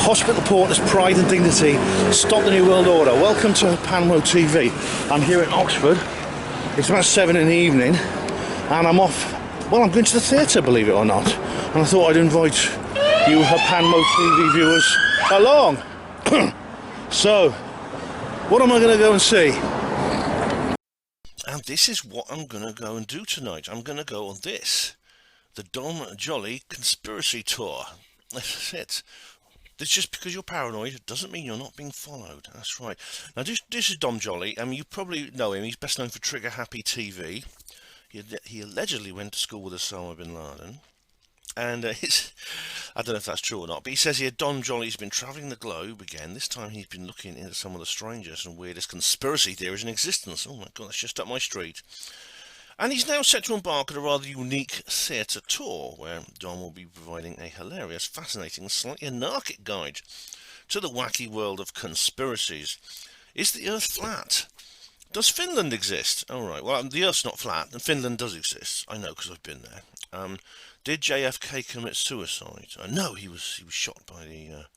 Hospital Porters, Pride and Dignity, Stop the New World Order. Welcome to Panmo TV. I'm here in Oxford. It's about 7 in the evening and I'm off. Well, I'm going to the theatre, believe it or not. And I thought I'd invite you, Panmo TV viewers, along. So, what am I going to go and see? And this is what I'm going to go and do tonight. I'm going to go on this, the Joly conspiracy tour. That's it. It's just because you're paranoid, it doesn't mean you're not being followed. That's right. Now, this is Dom Joly. I mean, you probably know him. He's best known for Trigger Happy TV. He allegedly went to school with Osama bin Laden. And I don't know if that's true or not, but he says here Dom Joly's been travelling the globe again. This time he's been looking into some of the strangest and weirdest conspiracy theories in existence. Oh my God, that's just up my street. And he's now set to embark on a rather unique theatre tour, where Dom will be providing a hilarious, fascinating, and slightly anarchic guide to the wacky world of conspiracies. Is the Earth flat? Does Finland exist? All right, well, the Earth's not flat, and Finland does exist. I know, because I've been there. Did JFK commit suicide? No, he was shot by the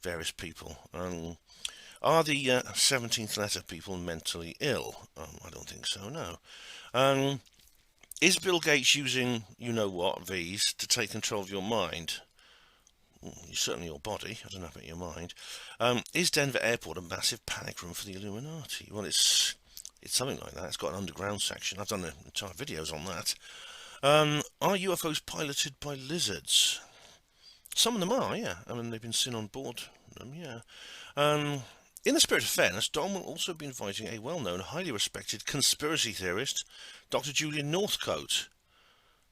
various people. Are the 17th letter people mentally ill? I don't think so, no. Is Bill Gates using you-know-what, V's, to take control of your mind? Certainly your body, I don't know about your mind. Is Denver Airport a massive panic room for the Illuminati? Well, it's something like that. It's got an underground section. I've done entire videos on that. Are UFOs piloted by lizards? Some of them are, yeah. I mean, they've been seen on board them, yeah. In the spirit of fairness, Dom will also be inviting a well-known, highly respected conspiracy theorist, Dr. Julian Northcote,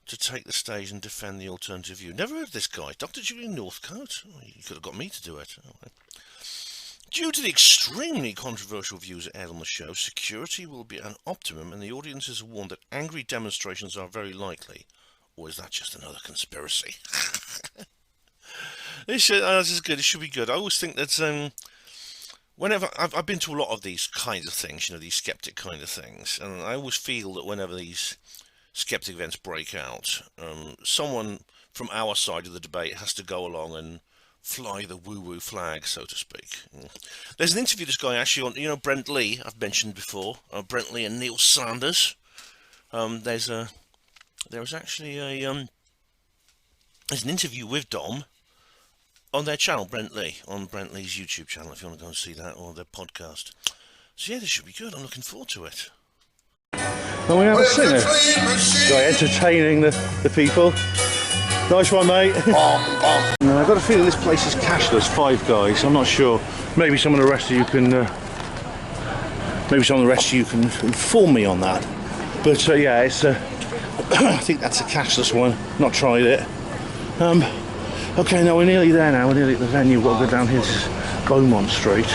to take the stage and defend the alternative view. Never heard of this guy, Dr. Julian Northcote? Oh, you could have got me to do it. Oh, well. Due to the extremely controversial views aired on the show, security will be an optimum and the audiences are warned that angry demonstrations are very likely. Or is that just another conspiracy? This is good. It should be good. I always think that whenever I've been to a lot of these kinds of things, these skeptic kind of things, and I always feel that whenever these skeptic events break out, someone from our side of the debate has to go along and fly the woo-woo flag, so to speak. There's an interview this guy actually on, Brent Lee, I've mentioned before, Brent Lee and Neil Sanders. There's an interview with Dom on their channel, Brent Lee, on Brent Lee's YouTube channel, if you want to go and see that, or their podcast. So yeah, this should be good. I'm looking forward to it. Well, we have a singer. Right, entertaining the people. Nice one, mate. And I've got a feeling this place is cashless. Five Guys. I'm not sure. Maybe some of the rest of you can. Inform me on that. But yeah, it's. I think that's a cashless one. Not tried it. Okay, no, we're nearly there now. We're nearly at the venue. We've got to go down here to Beaumont Street.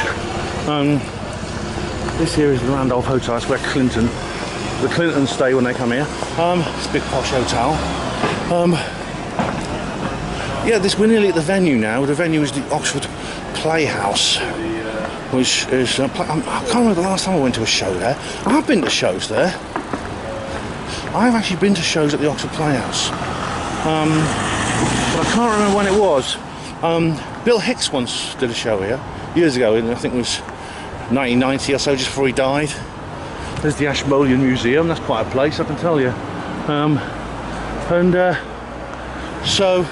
This here is the Randolph Hotel. That's where the Clintons stay when they come here. It's a big posh hotel. Yeah, we're nearly at the venue now. The venue is the Oxford Playhouse, which is... I can't remember the last time I went to a show there. I've been to shows there. I've actually been to shows at the Oxford Playhouse. But I can't remember when it was. Bill Hicks once did a show here, years ago, I think it was 1990 or so, just before he died. There's the Ashmolean Museum, that's quite a place, I can tell you. So...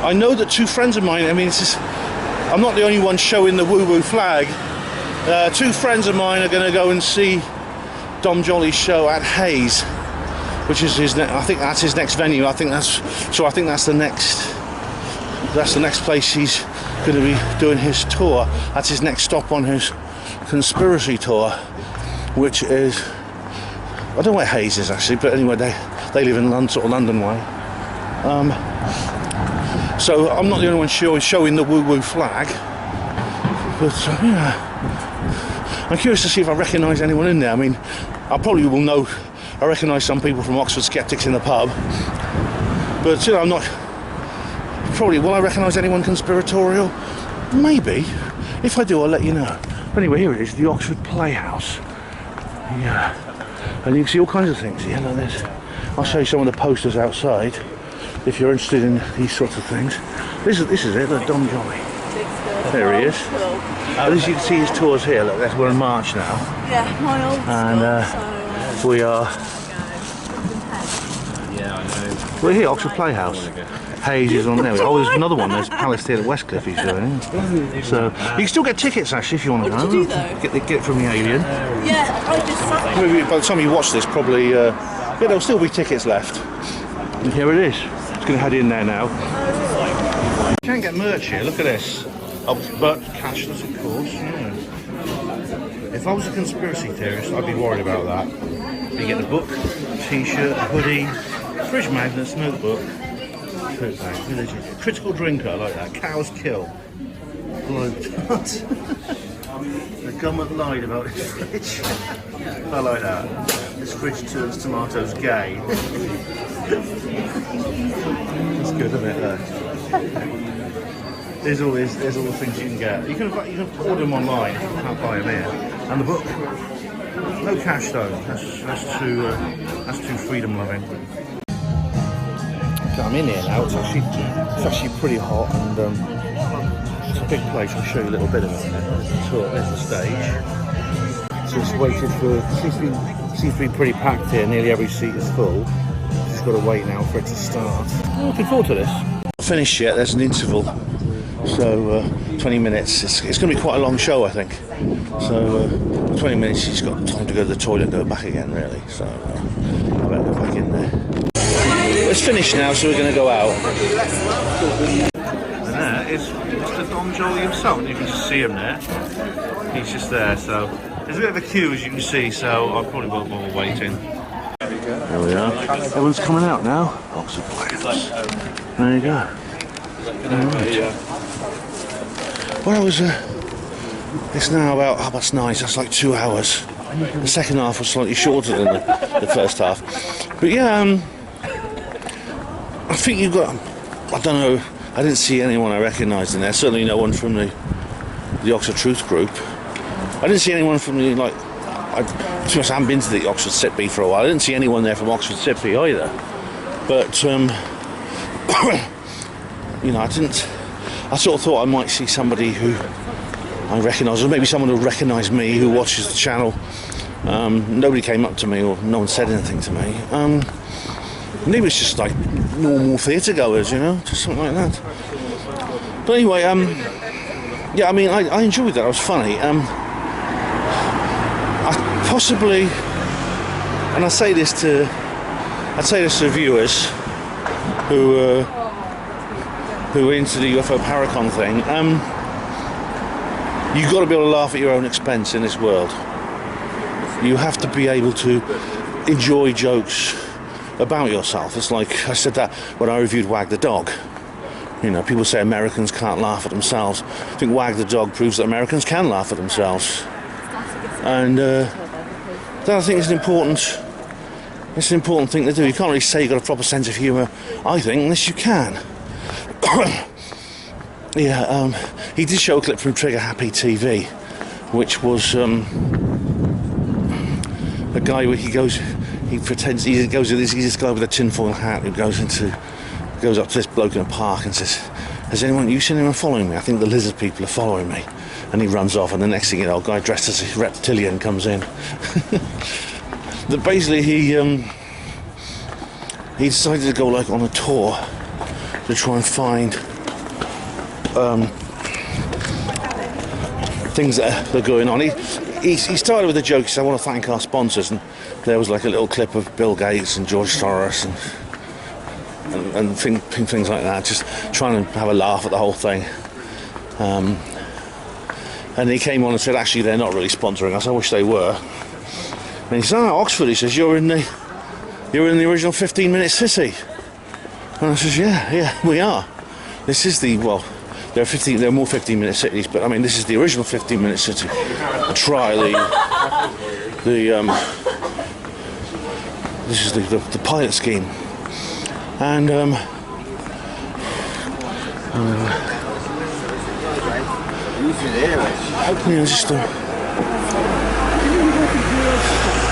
I know that two friends of mine, I'm not the only one showing the woo-woo flag. Two friends of mine are going to go and see Dom Joly's show at Hayes, which is I think that's his next venue. I think that's the next place he's going to be doing his tour. That's his next stop on his conspiracy tour, which is, I don't know where Hayes is actually, but anyway, they live in London way. So I'm not the only one showing the woo-woo flag, but yeah, I'm curious to see if I recognise anyone in there. I mean, I probably will know. I recognise some people from Oxford Skeptics in the pub, but I'm not. Probably will I recognise anyone conspiratorial? Maybe. If I do, I'll let you know. But anyway, here it is, the Oxford Playhouse. Yeah, and you can see all kinds of things. Yeah, like this. I'll show you some of the posters outside if you're interested in these sorts of things. This is it, the Dom Joly. There he is. As you can see, his tour's here. Look, we're in March now. Yeah, my old and we are. Yeah, I know. We're here, Oxford Playhouse. Hayes is on there. Oh, there's another one. There's Palace Theatre Westcliff he's doing. So you can still get tickets actually if you want to go. What did you do though? Get it from the Alien. Yeah, I just sat Maybe by the time you watch this, probably yeah, there'll still be tickets left. And here it is. It's going to head in there now. You can get merch here. Look at this. But cashless, of course. Yeah. If I was a conspiracy theorist, I'd be worried about that. You get the book, T-shirt, hoodie, fridge magnets, notebook. Critical drinker, I like that. Cows kill. Blood. The government lied about his fridge. I like that. This fridge turns tomatoes gay. That's good, isn't it? There's all the things you can get. You can order them online. You can't buy them here. And the book. No cash though. That's too freedom loving. I'm in here now. It's actually pretty hot, and it's a big place. I'll show you a little bit of it. There's the stage. So it's waited for. Seems to be pretty packed here. Nearly every seat is full. Just got to wait now for it to start. I'm looking forward to this. Not finished yet. There's an interval. So 20 minutes. It's going to be quite a long show, I think. So 20 minutes. She's got time to go to the toilet and go back again, really. So I better go back in there. It's finished now, so we're going to go out. And there is Mr. Don Joly himself. You can just see him there. He's just there. So there's a bit of a queue, as you can see. So I probably won't bother waiting. There we are. Everyone's coming out now. Oxford Playhouse. There you go. Right. Well, I was. It's now about 9:30. That's like 2 hours. The second half was slightly shorter than the first half. But yeah, I think you've got. I don't know. I didn't see anyone I recognised in there. Certainly no one from the Oxford Truth group. I didn't see anyone from the I haven't been to the Oxford Sitby for a while. I didn't see anyone there from Oxford Sitby either. But you know, I sort of thought I might see somebody who I recognise, or maybe someone who recognised me who watches the channel. Nobody came up to me, or no one said anything to me. Maybe it's just like normal theatre goers, you know, just something like that. But anyway, yeah, I mean, I enjoyed that. It was funny. I possibly, and I say this to viewers who are into the UFO Paracon thing. You've got to be able to laugh at your own expense in this world. You have to be able to enjoy jokes about yourself. It's like I said that when I reviewed Wag the Dog. You know, people say Americans can't laugh at themselves. I think Wag the Dog proves that Americans can laugh at themselves. And that I think is an important thing to do. You can't really say you've got a proper sense of humour, I think, unless you can. Yeah, he did show a clip from Trigger Happy TV, which was a guy where he pretends he's this guy with a tinfoil hat who goes up to this bloke in a park and says, you seen anyone following me? I think the lizard people are following me. And he runs off, and the next thing you know, a guy dressed as a reptilian comes in. That basically he decided to go like on a tour to try and find things that are going on. He started with a joke. He said, I want to thank our sponsors, and there was like a little clip of Bill Gates and George Soros and things like that, just trying to have a laugh at the whole thing. And he came on and said, actually, they're not really sponsoring us. I wish they were. And he said, Oxford, he says, you're in the original 15-minute city. And I says, yeah, we are. This is there are more 15-minute cities, but I mean, this is the original 15-minute city. This is the pilot scheme. And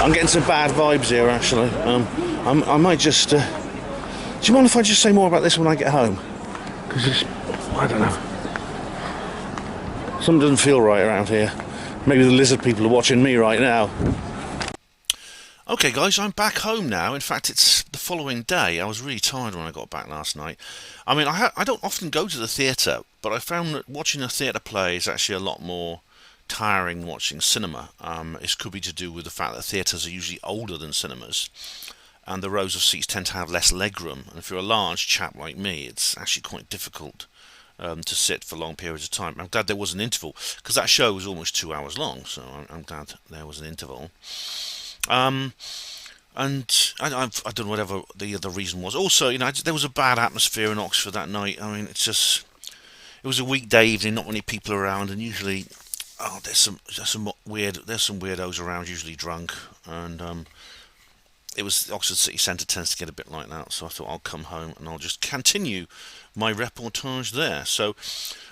I'm getting some bad vibes here, actually. I might just. Do you mind if I just say more about this when I get home? Because I don't know. Something doesn't feel right around here. Maybe the lizard people are watching me right now. Okay guys, I'm back home now. In fact, it's the following day. I was really tired when I got back last night. I mean, I don't often go to the theatre, but I found that watching a theatre play is actually a lot more tiring than watching cinema. It could be to do with the fact that theatres are usually older than cinemas, and the rows of seats tend to have less legroom. And if you're a large chap like me, it's actually quite difficult to sit for long periods of time. I'm glad there was an interval, because that show was almost 2 hours long, so I'm glad there was an interval. And I don't know whatever the reason was. Also, there was a bad atmosphere in Oxford that night. I mean, it was a weekday evening, not many people around, and usually, there's some weirdos around, usually drunk, and it was Oxford City Centre tends to get a bit like that. So I thought I'll come home and I'll just continue my reportage there. So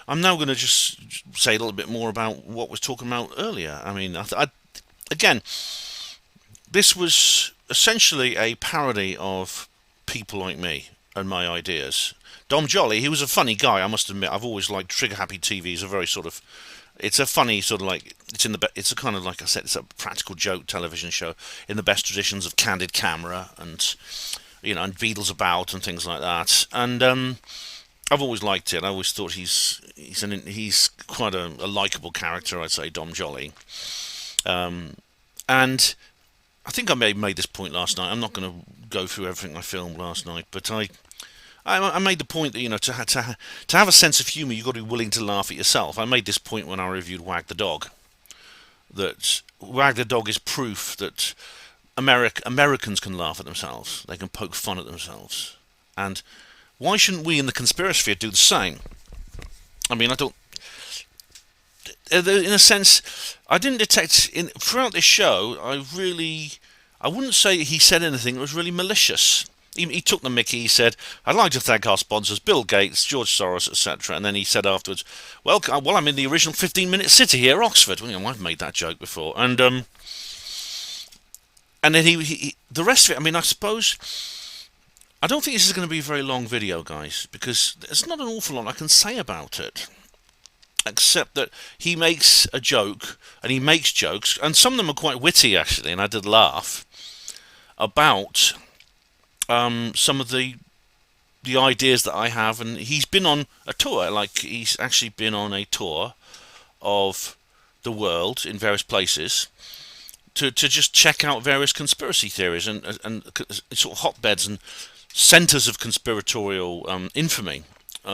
I'm now going to just say a little bit more about what I was talking about earlier. I mean, again. This was essentially a parody of people like me and my ideas. Dom Joly, he was a funny guy, I must admit. I've always liked Trigger Happy TV. Is a very sort of, it's a funny sort of like, it's a kind of, like I said, it's a practical joke television show in the best traditions of Candid Camera and and Beatles About and things like that. And I've always liked it. I always thought he's quite a likable character, I'd say, Dom Joly. And I think I may have made this point last night. I'm not going to go through everything I filmed last night, but I made the point that to have a sense of humour, you've got to be willing to laugh at yourself. I made this point when I reviewed Wag the Dog, that Wag the Dog is proof that Americans can laugh at themselves. They can poke fun at themselves, and why shouldn't we in the conspiracy do the same? I mean, I don't. In a sense, I didn't detect throughout this show. I wouldn't say he said anything that was really malicious. He took the mickey. He said, "I'd like to thank our sponsors, Bill Gates, George Soros, etc." And then he said afterwards, "Well, I'm in the original 15-minute city here, Oxford." Well, I've made that joke before, and then he the rest of it. I mean, I suppose I don't think this is going to be a very long video, guys, because there's not an awful lot I can say about it. Except that he makes a joke, and he makes jokes, and some of them are quite witty actually, and I did laugh about some of the ideas that I have. And he's been on a tour, like he's actually been on a tour of the world in various places to just check out various conspiracy theories and sort of hotbeds and centres of conspiratorial infamy,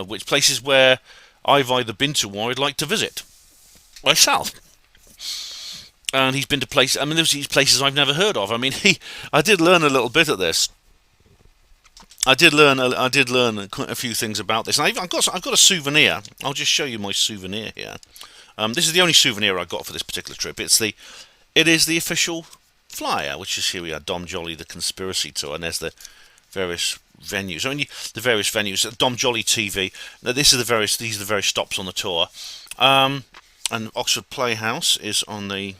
which places where I've either been to or I'd like to visit myself. And he's been to places. I mean, there's these places I've never heard of. I mean, I did learn a little bit of this. I did learn quite a few things about this. And I've got a souvenir. I'll just show you my souvenir here. This is the only souvenir I got for this particular trip. It is the official flyer, which is here we are, Dom Joly, the Conspiracy Tour, and there's the various venues. I mean, the various venues. Dom Joly TV. Now, these are the various stops on the tour. And Oxford Playhouse is on the.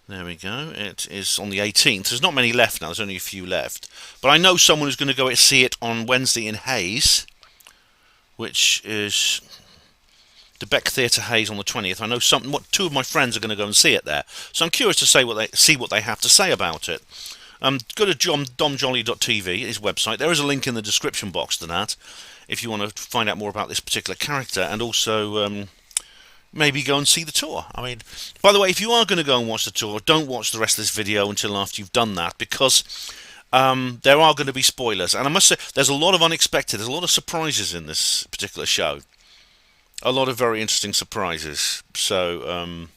There we go. It is on the 18th. There's not many left now. There's only a few left. But I know someone who's going to go see it on Wednesday in Hayes, which is the Beck Theatre Hayes on the 20th. I know two of my friends are going to go and see it there. So I'm curious to see what they have to say about it. Go to domjolly.tv, his website. There is a link in the description box to that if you want to find out more about this particular character, and also maybe go and see the tour. I mean, by the way, if you are going to go and watch the tour, don't watch the rest of this video until after you've done that, because there are going to be spoilers. And I must say, there's a lot of unexpected, there's a lot of surprises in this particular show. A lot of very interesting surprises. So,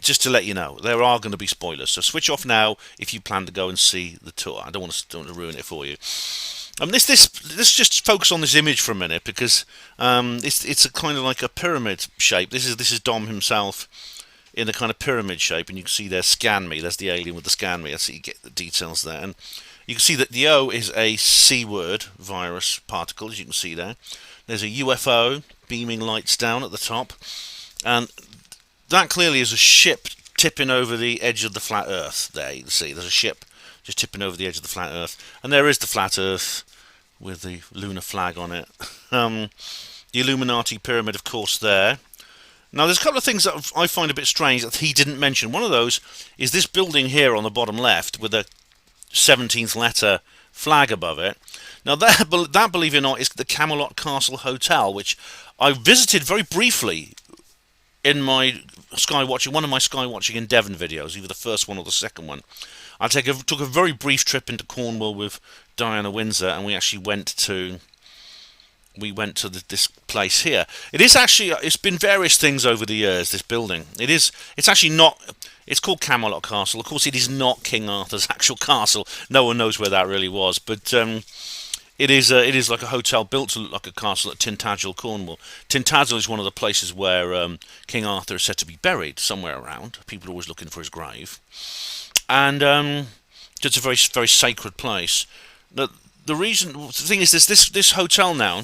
just to let you know, there are going to be spoilers, so switch off now if you plan to go and see the tour. I don't want to ruin it for you. Let's just focus on this image for a minute, because it's a kind of like a pyramid shape. This is Dom himself in a kind of pyramid shape, and you can see there, scan me. There's the alien with the scan me. That's how you get the details there, and you can see that the O is a C-word virus particle, as you can see there. There's a UFO beaming lights down at the top, and that clearly is a ship tipping over the edge of the flat Earth. There you can see there's a ship just tipping over the edge of the flat Earth, and there is the flat Earth with the lunar flag on it. The Illuminati pyramid, of course, there. Now, there's a couple of things that I find a bit strange that he didn't mention. One of those is this building here on the bottom left with a 17th letter flag above it. Now, that believe it or not, is the Camelot Castle Hotel, which I visited very briefly in my one of my Skywatching in Devon videos, either the first one or the second one. I took a very brief trip into Cornwall with Diana Windsor, and we actually went to this place here. It is actually, it's been various things over the years, this building. It's actually not, it's called Camelot Castle. Of course, it is not King Arthur's actual castle. No one knows where that really was, but it is like a hotel built to look like a castle at Tintagel, Cornwall. Tintagel is one of the places where King Arthur is said to be buried, somewhere around. People are always looking for his grave. And it's a very, very sacred place. The thing is, this hotel now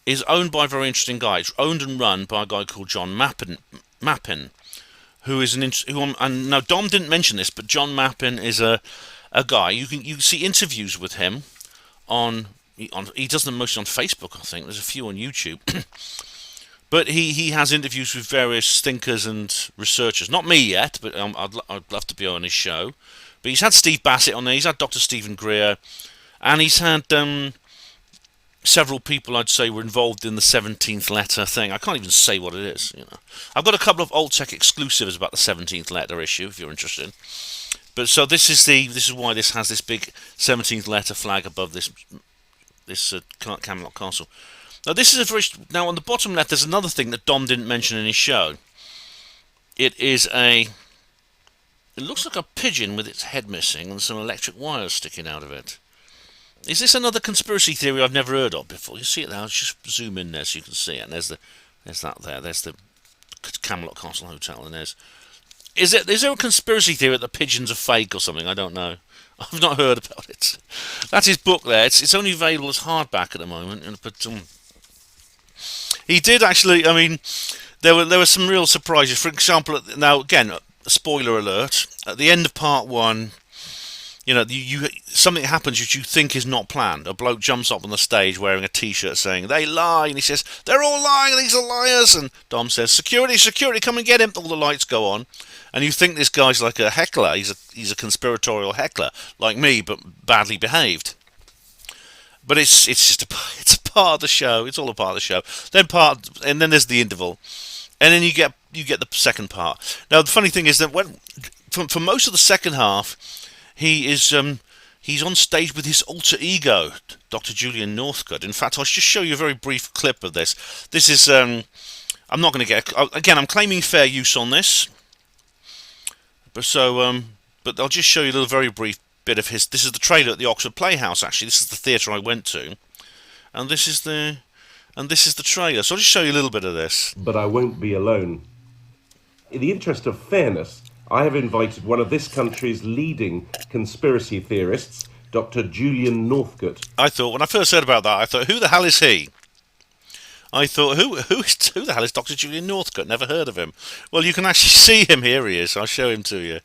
is owned by a very interesting guy. It's owned and run by a guy called John Mappin, who is and now Dom didn't mention this, but John Mappin is a guy you can see interviews with him on he does them mostly on Facebook, I think. There's a few on YouTube. But he has interviews with various thinkers and researchers. Not me yet, but I'd love to be on his show. But he's had Steve Bassett on there. He's had Dr. Stephen Greer, and he's had several people I'd say were involved in the 17th letter thing. I can't even say what it is. I've got a couple of Old Tech exclusives about the 17th letter issue, if you're interested. But so this is why this has this big 17th letter flag above this Camelot Castle. Now this is now on the bottom left. There's another thing that Dom didn't mention in his show. It looks like a pigeon with its head missing and some electric wires sticking out of it. Is this another conspiracy theory I've never heard of before? You see it now. I'll just zoom in there so you can see it. And there's that there. There's the Camelot Castle Hotel. And is there a conspiracy theory that the pigeons are fake or something? I don't know. I've not heard about it. That's his book there. It's only available as hardback at the moment. But he did actually. I mean, there were some real surprises. For example, now again, spoiler alert. At the end of part 1. Something happens which you think is not planned. A bloke jumps up on the stage wearing a T-shirt saying, "They lie," and he says, "They're all lying, these are liars." And Dom says, "Security, security, come and get him." All the lights go on, and you think this guy's like a heckler. He's a conspiratorial heckler, like me, but badly behaved. But it's just it's a part of the show. It's all a part of the show. And then there's the interval, and then you get the second part. Now the funny thing is that for most of the second half, he's on stage with his alter ego, Dr. Julian Northcote. In fact, I'll just show you a very brief clip of this. This is I'm not going to get again. I'm claiming fair use on this, but I'll just show you a little very brief bit of his. This is the trailer at the Oxford Playhouse. Actually, this is the theatre I went to, and this is the trailer. So I'll just show you a little bit of this. But I won't be alone. In the interest of fairness, I have invited one of this country's leading conspiracy theorists, Dr. Julian Northcote. I thought, when I first heard about that, I thought, who the hell is he? I thought, who the hell is Dr. Julian Northcote? Never heard of him. Well, you can actually see him. Here he is. I'll show him to you.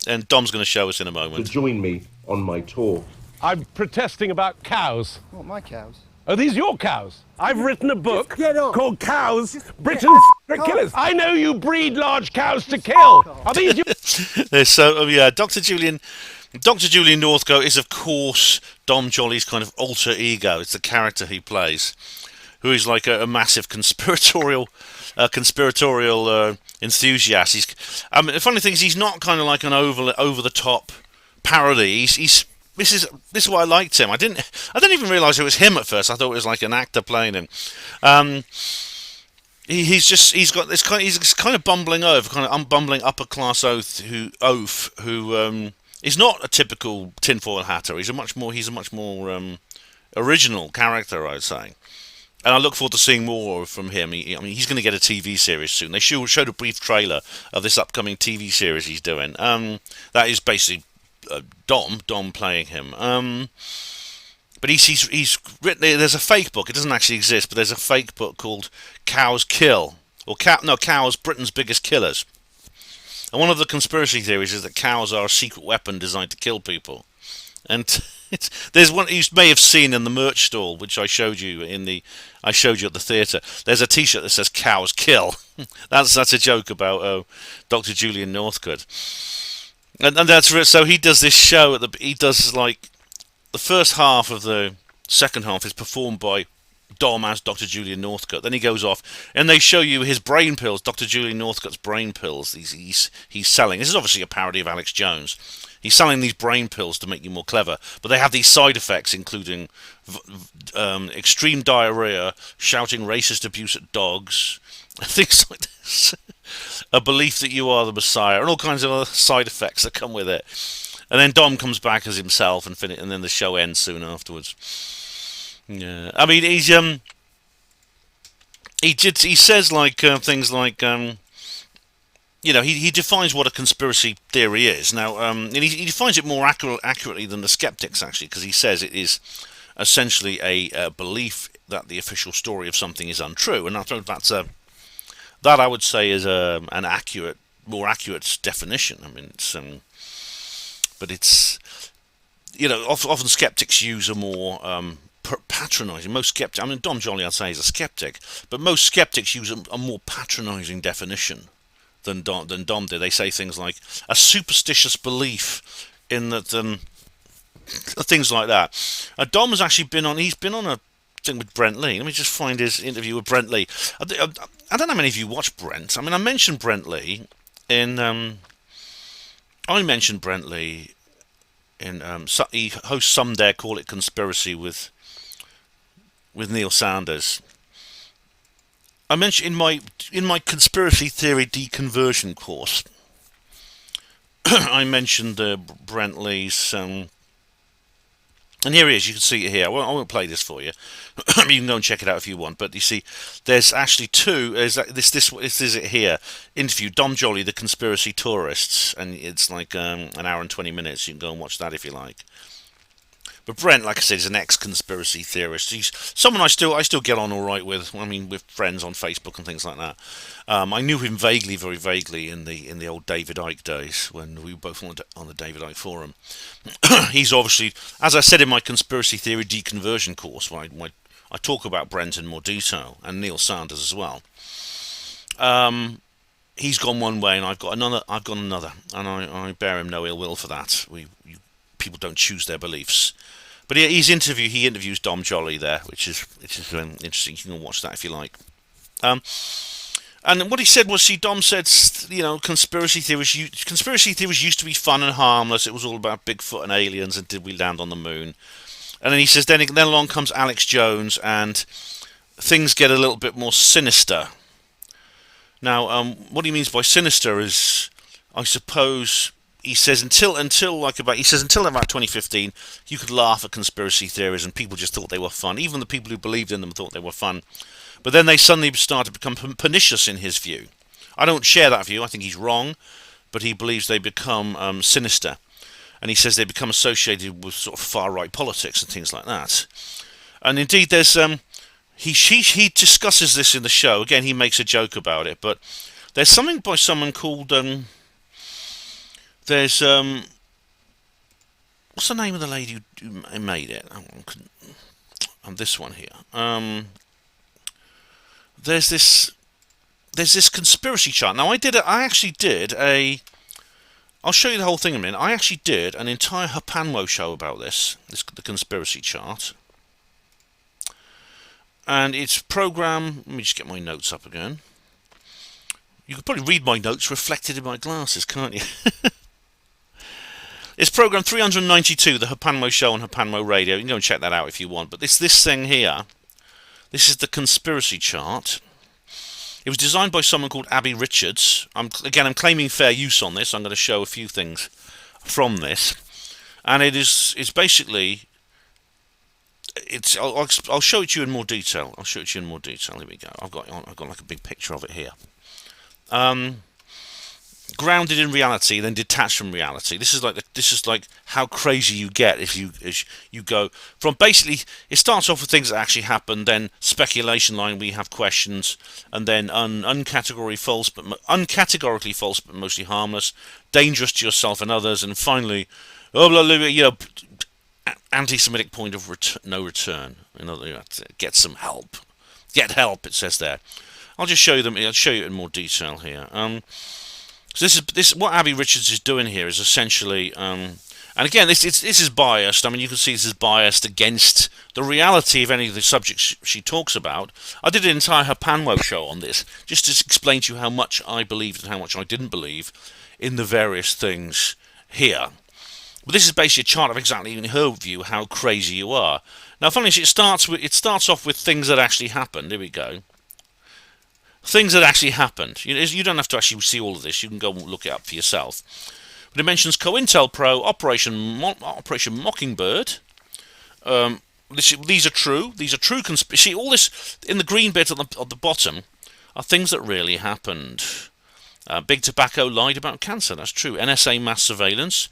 And Dom's going to show us in a moment. To join me on my tour. I'm protesting about cows. What, my cows? Are these your cows? I've written a book called Cows, Britain's Secret Killers. I know you breed large cows to kill. Are these your... So, yeah, Dr. Julian Northcote is, of course, Dom Joly's kind of alter ego. It's the character he plays, who is like a massive conspiratorial enthusiast. The funny thing is, he's not kind of like an over the top parody. This is why I liked him. I didn't even realise it was him at first. I thought it was like an actor playing him. He's kind of bumbling upper class oaf who is not a typical tinfoil hatter. He's a much more original character, I'd say. And I look forward to seeing more from him. He's going to get a TV series soon. They showed a brief trailer of this upcoming TV series he's doing. That is basically Dom playing him. But he's written. There's a fake book. It doesn't actually exist, but there's a fake book called Cows Kill, Cows, Britain's Biggest Killers. And one of the conspiracy theories is that cows are a secret weapon designed to kill people. And there's one you may have seen in the merch stall, which I showed you at the theatre. There's a T-shirt that says "Cows Kill." That's a joke about Dr. Julian Northcote, and so he does this show he does like the first half of the second half is performed by Dom as Dr. Julian Northcote. Then he goes off and they show you his brain pills, Dr. Julian Northcote's brain pills. He's selling. This is obviously a parody of Alex Jones. He's selling these brain pills to make you more clever, but they have these side effects, including extreme diarrhea, shouting racist abuse at dogs, things like this, a belief that you are the Messiah, and all kinds of other side effects that come with it. And then Dom comes back as himself, and then the show ends soon afterwards. Yeah, I mean he says like things like he defines what a conspiracy theory is. Now and he defines it more accurately than the skeptics actually, because he says it is essentially a belief that the official story of something is untrue, and that I would say is an more accurate definition. I mean, but it's often skeptics use a more patronising. Most skeptics, I mean, Dom Joly, I'd say, is a skeptic, but most skeptics use a more patronising definition than Dom did. They say things like a superstitious belief in that, things like that. Dom has actually been on a thing with Brent Lee. Let me just find his interview with Brent Lee. I don't know how many of you watch Brent. I mean, I mentioned Brent Lee in he hosts Some Dare Call It Conspiracy with Neil Sanders. I mentioned in my conspiracy theory deconversion course, I mentioned Brent Lee's, and here he is. You can see it here. I won't play this for you. You can go and check it out if you want. But you see, there's actually two. This is it here. Interview Dom Joly, the conspiracy tourists, and it's like an hour and 20 minutes. You can go and watch that if you like. But Brent, like I said, is an ex-conspiracy theorist. He's someone I still get on all right with. I mean, with friends on Facebook and things like that. I knew him vaguely, very vaguely, in the old David Icke days when we were both on the David Icke forum. He's obviously, as I said in my conspiracy theory deconversion course, where I talk about Brent in more detail, and Neil Sanders as well. He's gone one way, and I've gone another, and I bear him no ill will for that. People don't choose their beliefs. But he interviews Dom Joly there, which is interesting. You can watch that if you like. And what he said was, Dom said, conspiracy theories used to be fun and harmless. It was all about Bigfoot and aliens, and did we land on the moon? And then he says, then along comes Alex Jones, and things get a little bit more sinister. Now, what he means by sinister is, I suppose, he says until about 2015, you could laugh at conspiracy theories and people just thought they were fun. Even the people who believed in them thought they were fun. But then they suddenly start to become pernicious in his view. I don't share that view. I think he's wrong, but he believes they become sinister, and he says they become associated with sort of far right politics and things like that. And indeed, there's he discusses this in the show. Again, he makes a joke about it, but there's something by someone called there's what's the name of the lady who made it? This one here. There's this conspiracy chart. Now I'll show you the whole thing in a minute. I actually did an entire Hapanwo show about the conspiracy chart. And it's let me just get my notes up again. You could probably read my notes reflected in my glasses, can't you? It's program 392, the Hapanwo show on Hapanwo Radio. You can go and check that out if you want. But this thing here, this is the conspiracy chart. It was designed by someone called Abby Richards. I'm claiming fair use on this. I'm going to show a few things from this, and it's basically I'll show it to you in more detail. Here we go. I've got like a big picture of it here. Grounded in reality, then detached from reality. This is like how crazy you get if you go from basically. It starts off with things that actually happened, then speculation line. We have questions, and then uncategorically false, but mostly harmless, dangerous to yourself and others, and finally, anti-Semitic point of no return. In other words, get some help. Get help. It says there. I'll just show you them. I'll show you in more detail here. So this what Abby Richards is doing here is essentially, and again, this is biased. I mean, you can see this is biased against the reality of any of the subjects she talks about. I did an entire Panwo show on this, just to explain to you how much I believed and how much I didn't believe in the various things here. But this is basically a chart of exactly, in her view, how crazy you are. Now, funny, it starts off with things that actually happened. Here we go. Things that actually happened. You don't have to actually see all of this. You can go and look it up for yourself. But it mentions COINTELPRO, Operation Mockingbird. These are true. These are true conspiracy. See, all this in the green bit at the bottom are things that really happened. Big Tobacco lied about cancer. That's true. NSA mass surveillance.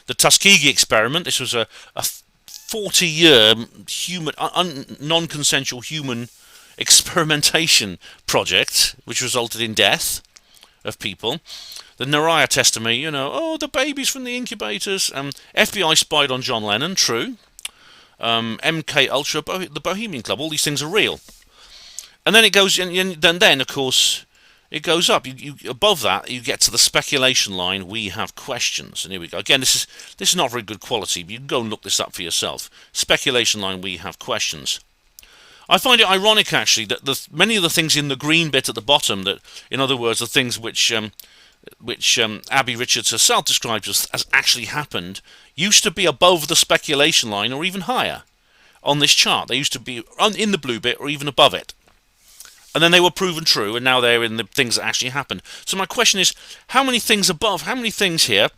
The Tuskegee experiment. This was a 40-year non-consensual human experimentation project which resulted in death of people. The Naraya testimony, the babies from the incubators. FBI spied on John Lennon, true. MK Ultra, the Bohemian Club, all these things are real. And then it goes, and then of course it goes up. You above that you get to the speculation line. We have questions, and here we go. Again, this is not very good quality, but you can go and look this up for yourself. Speculation line. We have questions. I find it ironic, actually, that many of the things in the green bit at the bottom, that, in other words, the things which Abby Richards herself describes as actually happened, used to be above the speculation line or even higher on this chart. They used to be in the blue bit or even above it. And then they were proven true, and now they're in the things that actually happened. So my question is, how many things above, how many things here,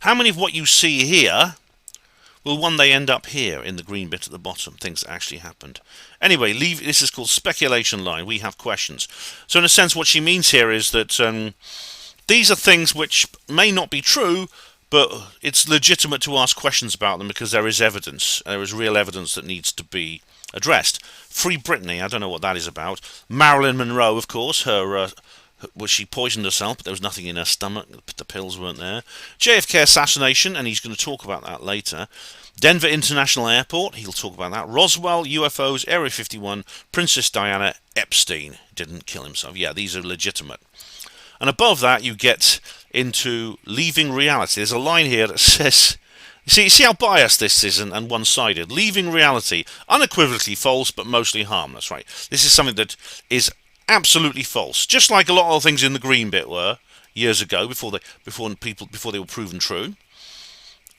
how many of what you see here will one day end up here in the green bit at the bottom, things that actually happened? Anyway, this is called speculation line. We have questions. So in a sense, what she means here is that these are things which may not be true, but it's legitimate to ask questions about them because there is evidence. There is real evidence that needs to be addressed. Free Britney, I don't know what that is about. Marilyn Monroe, of course, she poisoned herself, but there was nothing in her stomach. The pills weren't there. JFK assassination, and he's going to talk about that later. Denver International Airport, he'll talk about that. Roswell, UFOs, Area 51, Princess Diana, Epstein didn't kill himself. Yeah, these are legitimate. And above that, you get into leaving reality. There's a line here that says, see how biased this is and one-sided. Leaving reality, unequivocally false, but mostly harmless. Right? This is something that is absolutely false, just like a lot of things in the green bit were years ago before they were proven true.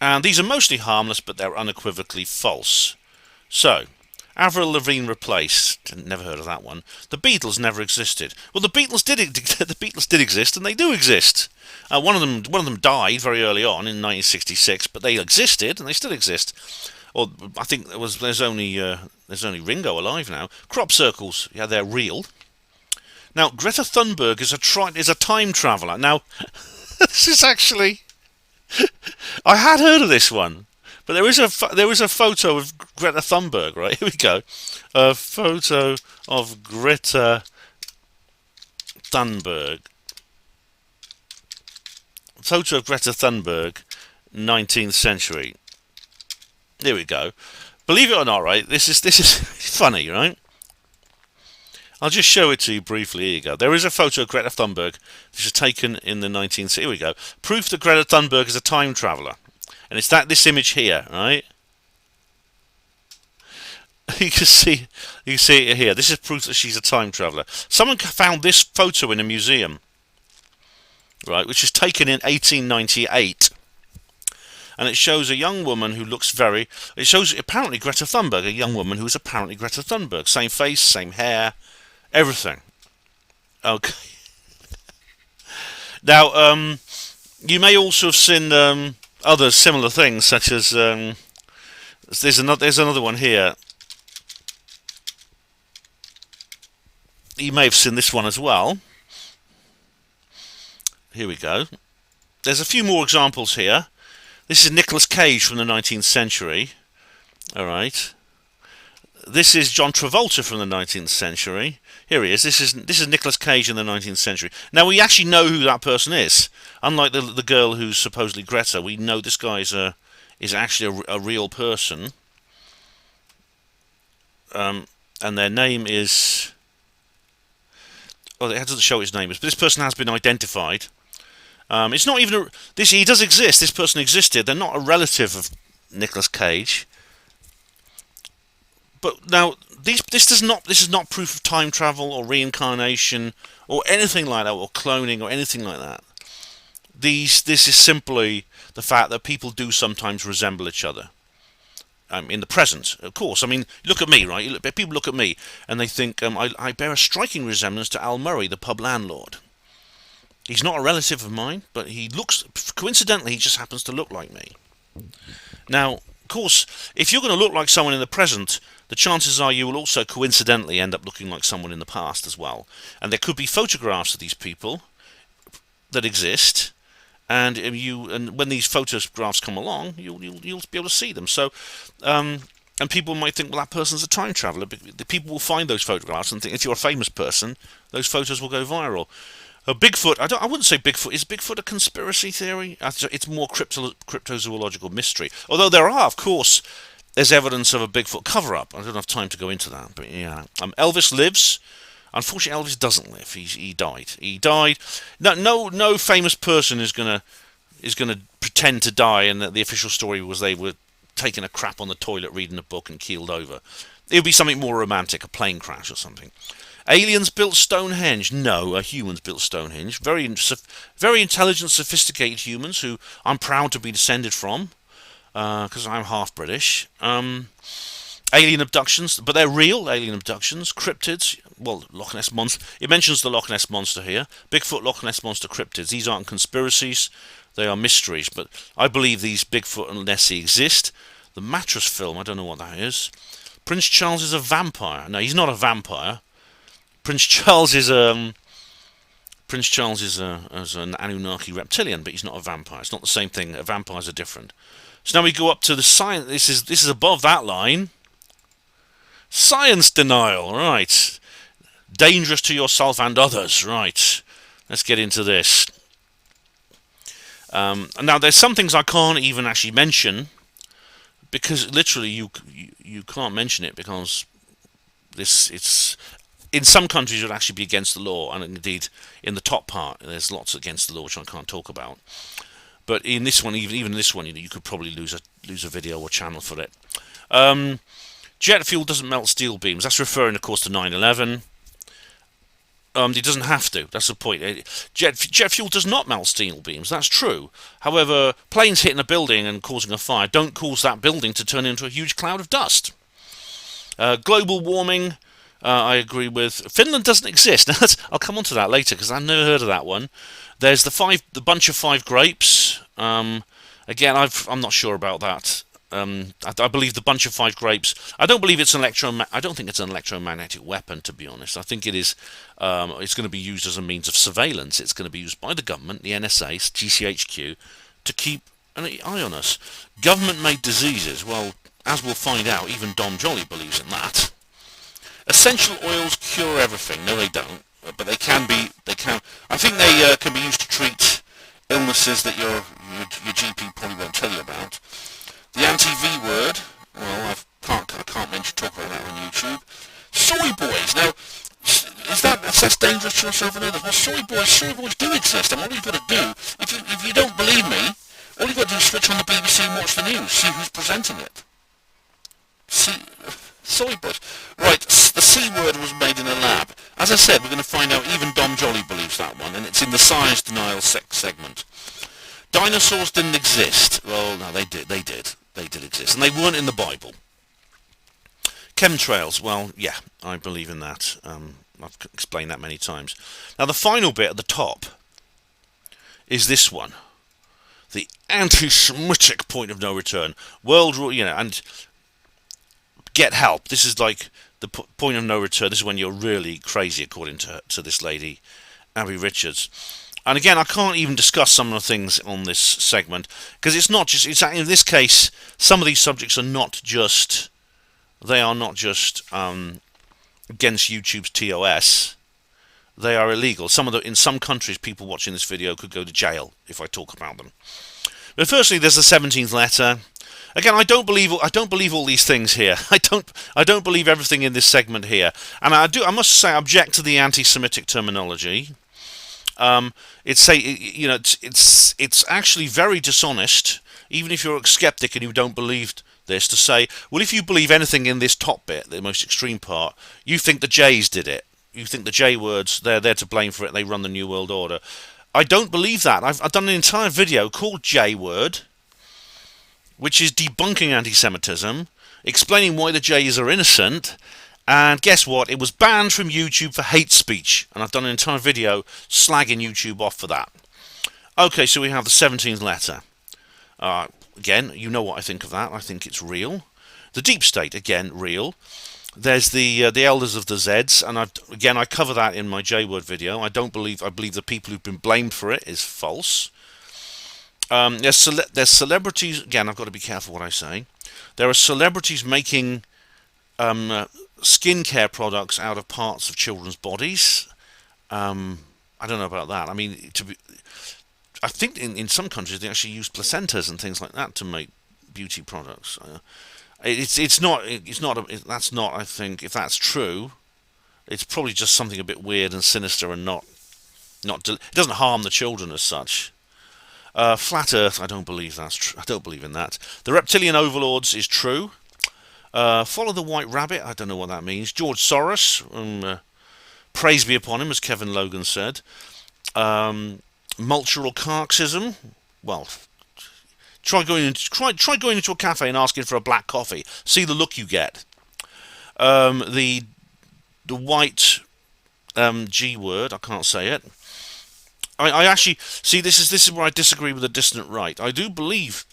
And these are mostly harmless, but they're unequivocally false. So, Avril Lavigne replaced. Never heard of that one. The Beatles never existed. Well, the Beatles did exist, and they do exist. One of them died very early on in 1966, but they existed, and they still exist. Or I think there's only Ringo alive now. Crop circles, yeah, they're real. Now, Greta Thunberg is a time traveller. Now, this is actually, I had heard of this one, but there is a photo of Greta Thunberg. Right, here we go, a photo of Greta Thunberg. Photo of Greta Thunberg, 19th century. Here we go. Believe it or not, right? This is funny, right? I'll just show it to you briefly. Here you go. There is a photo of Greta Thunberg. This is taken in the 19th century. Here we go. Proof that Greta Thunberg is a time traveller. And it's this image here, right? You can see it here. This is proof that she's a time traveller. Someone found this photo in a museum, right, which was taken in 1898. And it shows a young woman who looks it shows apparently Greta Thunberg, a young woman who is apparently Greta Thunberg. Same face, same hair, everything. Okay. Now, you may also have seen other similar things, such as there's another one here. You may have seen this one as well. Here we go. There's a few more examples here. This is Nicolas Cage from the 19th century. All right. This is John Travolta from the 19th century. Here he is. This is Nicolas Cage in the 19th century. Now, we actually know who that person is. Unlike the girl who's supposedly Greta, we know this guy is actually a real person. And their name is well, it doesn't show his name, but this person has been identified. It's not even he does exist. This person existed. They're not a relative of Nicolas Cage. But now this is not proof of time travel or reincarnation or anything like that, or cloning or anything like that. This is simply the fact that people do sometimes resemble each other. In the present, of course. I mean, look at me, right? People look at me and they think I bear a striking resemblance to Al Murray, the pub landlord. He's not a relative of mine, but he looks, coincidentally, he just happens to look like me. Now, of course, if you're going to look like someone in the present, the chances are you will also coincidentally end up looking like someone in the past as well. And there could be photographs of these people that exist, and when these photographs come along, you'll be able to see them. So, and people might think, well, that person's a time traveller. The people will find those photographs and think, if you're a famous person, those photos will go viral. Bigfoot, I wouldn't say Bigfoot. Is Bigfoot a conspiracy theory? It's more cryptozoological mystery. Although there are, of course, there's evidence of a Bigfoot cover-up. I don't have time to go into that, but yeah. Elvis lives. Unfortunately, Elvis doesn't live. He died. He died. No famous person is gonna pretend to die, and the official story was they were taking a crap on the toilet, reading a book, and keeled over. It would be something more romantic, a plane crash or something. Aliens built Stonehenge? No, humans built Stonehenge. Very intelligent, sophisticated humans who I'm proud to be descended from, because I'm half British. Alien abductions, but they're real alien abductions. Cryptids, well, Loch Ness Monster. It mentions the Loch Ness Monster here. Bigfoot, Loch Ness Monster, cryptids. These aren't conspiracies, they are mysteries, but I believe these Bigfoot and Nessie exist. The Mattress film, I don't know what that is. Prince Charles is a vampire. No, he's not a vampire. Prince Charles is an Anunnaki reptilian, but he's not a vampire. It's not the same thing. Vampires are different. So now we go up to the science. This is above that line. Science denial, right? Dangerous to yourself and others, right? Let's get into this. Now there's some things I can't even actually mention, because literally you can't mention it, because it's in some countries it would actually be against the law, and indeed in the top part there's lots against the law which I can't talk about. But in this one, even this one, you could probably lose a video or channel for it. Jet fuel doesn't melt steel beams. That's referring, of course, to 9/11. It doesn't have to. That's the point. Jet fuel does not melt steel beams. That's true. However, planes hitting a building and causing a fire don't cause that building to turn into a huge cloud of dust. Global warming, I agree with. Finland doesn't exist. Now, I'll come on to that later, because I've never heard of that one. There's the bunch of 5 grapes. Again, I'm not sure about that. I believe the bunch of 5 grapes. I don't believe it's I don't think it's an electromagnetic weapon, to be honest. I think it is. It's going to be used as a means of surveillance. It's going to be used by the government, the NSA, GCHQ, to keep an eye on us. Government-made diseases. Well, as we'll find out, even Dom Joly believes in that. Essential oils cure everything. No, they don't. But they can be. I think they can be used to treat illnesses that your GP probably won't tell you about. The anti-V word, well, I can't talk about that on YouTube. Soy boys, now, that's dangerous to yourself and others? Well, soy boys do exist, and all you've got to do, if you don't believe me, all you've got to do is switch on the BBC and watch the news, see who's presenting it. Soy boys. Right, the C word was made in a lab. As I said, we're going to find out even Dom Joly believes that one, and it's in the science denial segment. Dinosaurs didn't exist. Well, no, they did. They did exist, and they weren't in the Bible. Chemtrails, well, yeah, I believe in that. I've explained that many times. Now, the final bit at the top is this one. The anti-Semitic point of no return. World rule, and get help. This is like the point of no return. This is when you're really crazy, according to this lady, Abby Richards. And again, I can't even discuss some of the things on this segment, because it's not just. It's in this case, some of these subjects are not just. They are not just against YouTube's TOS. They are illegal. In some countries, people watching this video could go to jail if I talk about them. But firstly, there's the 17th letter. Again, I don't believe all these things here. I don't believe everything in this segment here. And I must say, I object to the anti-Semitic terminology. It's actually very dishonest, even if you're a skeptic and you don't believe this, to say, well, if you believe anything in this top bit, the most extreme part, you think the Jays did it. You think the J words, they're to blame for it. They run the New World Order. I don't believe that. I've done an entire video called J Word, which is debunking anti-Semitism, explaining why the Jays are innocent. And guess what? It was banned from YouTube for hate speech. And I've done an entire video slagging YouTube off for that. Okay, so we have the 17th letter. Again, you know what I think of that. I think it's real. The deep state, again, real. There's the elders of the Zeds, and I cover that in my J-word video. I believe the people who've been blamed for it is false. There's celebrities. Again, I've got to be careful what I say. There are celebrities making skincare products out of parts of children's bodies. I don't know about that. I mean, I think in some countries they actually use placentas and things like that to make beauty products. That's not. I think if that's true, it's probably just something a bit weird and sinister and not. It doesn't harm the children as such. Flat Earth, I don't believe that's true. I don't believe in that. The reptilian overlords is true. Follow the white rabbit, I don't know what that means. George Soros, praise be upon him, as Kevin Logan said. Multural Marxism, well, try going into a cafe and asking for a black coffee. See the look you get. The white G word, I can't say it. I actually see this is where I disagree with the dissident right. I do believe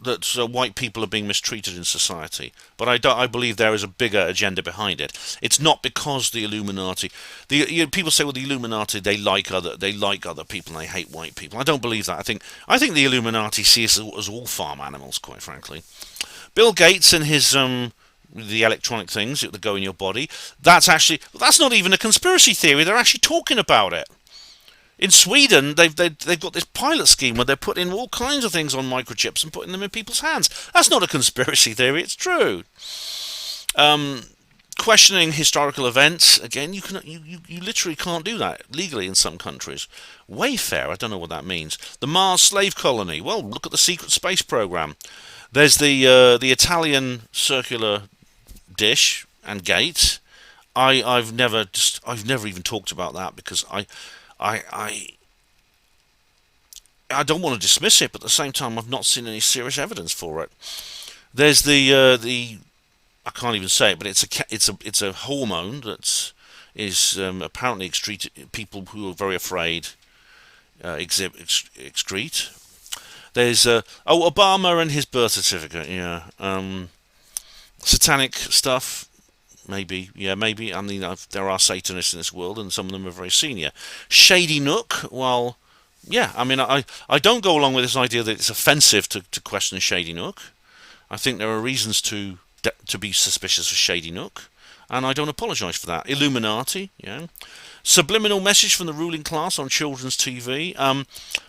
that white people are being mistreated in society, but I believe there is a bigger agenda behind it. It's not because the Illuminati. People say, well, the Illuminati they like other people and they hate white people. I don't believe that. I think the Illuminati see us as all farm animals, quite frankly. Bill Gates and his the electronic things that go in your body. That's not even a conspiracy theory. They're actually talking about it. In Sweden, they've got this pilot scheme where they're putting all kinds of things on microchips and putting them in people's hands. That's not a conspiracy theory; it's true. Questioning historical events, again, you literally can't do that legally in some countries. Wayfair, I don't know what that means. The Mars slave colony. Well, look at the secret space program. There's the Italian circular dish and gate. I've never even talked about that because I don't want to dismiss it, but at the same time, I've not seen any serious evidence for it. There's the I can't even say it, but it's a hormone that is apparently people who are very afraid excrete. There's Obama and his birth certificate. Yeah, satanic stuff. Maybe. I mean, there are Satanists in this world, and some of them are very senior. Shady Nook, well, yeah, I mean, I don't go along with this idea that it's offensive to question Shady Nook. I think there are reasons to be suspicious of Shady Nook, and I don't apologise for that. Illuminati, yeah. Subliminal message from the ruling class on children's TV.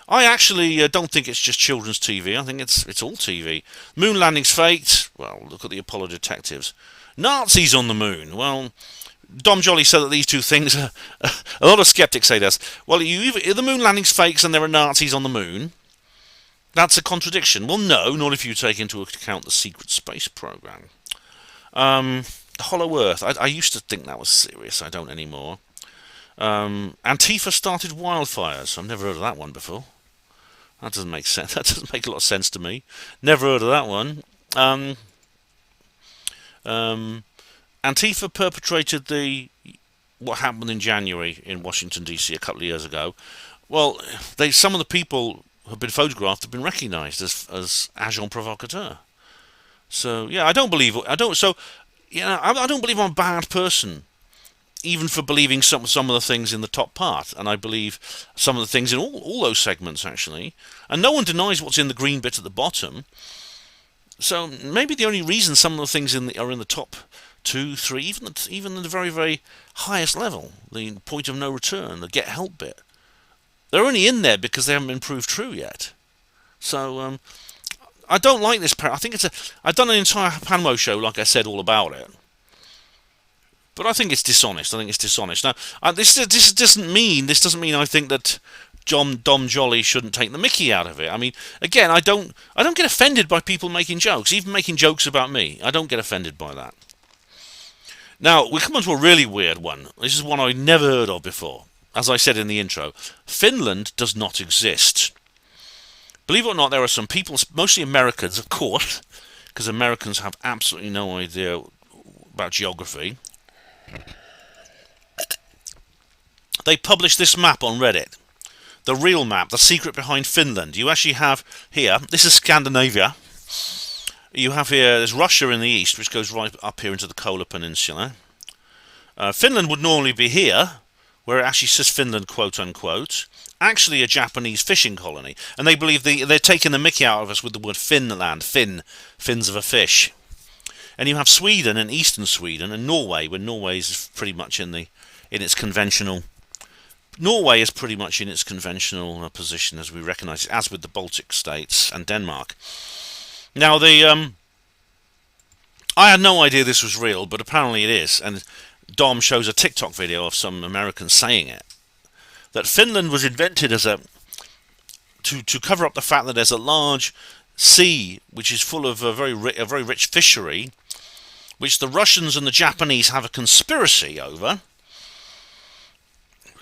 I actually don't think it's just children's TV. I think it's all TV. Moon landing's faked. Well, look at the Apollo detectives. Nazis on the moon. Well, Dom Joly said that these two things are... a lot of skeptics say this. Well, the moon landing's fakes and there are Nazis on the moon. That's a contradiction. Well, no, not if you take into account the secret space program. The Hollow Earth. I used to think that was serious. I don't anymore. Antifa started wildfires. I've never heard of that one before. That doesn't make sense. That doesn't make a lot of sense to me. Never heard of that one. Antifa perpetrated what happened in January in Washington DC a couple of years ago. Well, some of the people who have been photographed have been recognised as agent provocateur. So yeah, I don't believe I'm a bad person, even for believing some of the things in the top part, and I believe some of the things in all those segments actually. And no one denies what's in the green bit at the bottom. So maybe the only reason some of the things are in the top 2, 3, even in the very, very highest level, the point of no return, the get help bit, they're only in there because they haven't been proved true yet. So I don't like this. I think I've done an entire Panmo show, like I said, all about it. But I think it's dishonest. Now, this doesn't mean I think that Dom Joly shouldn't take the mickey out of it. I mean, again, I don't get offended by people making jokes, even making jokes about me. I don't get offended by that. Now, we come on to a really weird one. This is one I never heard of before. As I said in the intro, Finland does not exist. Believe it or not, there are some people, mostly Americans, of course, because Americans have absolutely no idea about geography. They published this map on Reddit. The real map, the secret behind Finland. You actually have here, this is Scandinavia. You have here, there's Russia in the east, which goes right up here into the Kola Peninsula. Finland would normally be here, where it actually says Finland, quote unquote. Actually a Japanese fishing colony. And they believe they're taking the mickey out of us with the word Finland, fins of a fish. And you have Sweden and eastern Sweden and Norway, where Norway is pretty much in its conventional. Norway is pretty much in its conventional position as we recognise it, as with the Baltic states and Denmark. Now, I had no idea this was real, but apparently it is. And Dom shows a TikTok video of some Americans saying it. That Finland was invented as to cover up the fact that there's a large sea which is full of a very rich fishery, which the Russians and the Japanese have a conspiracy over.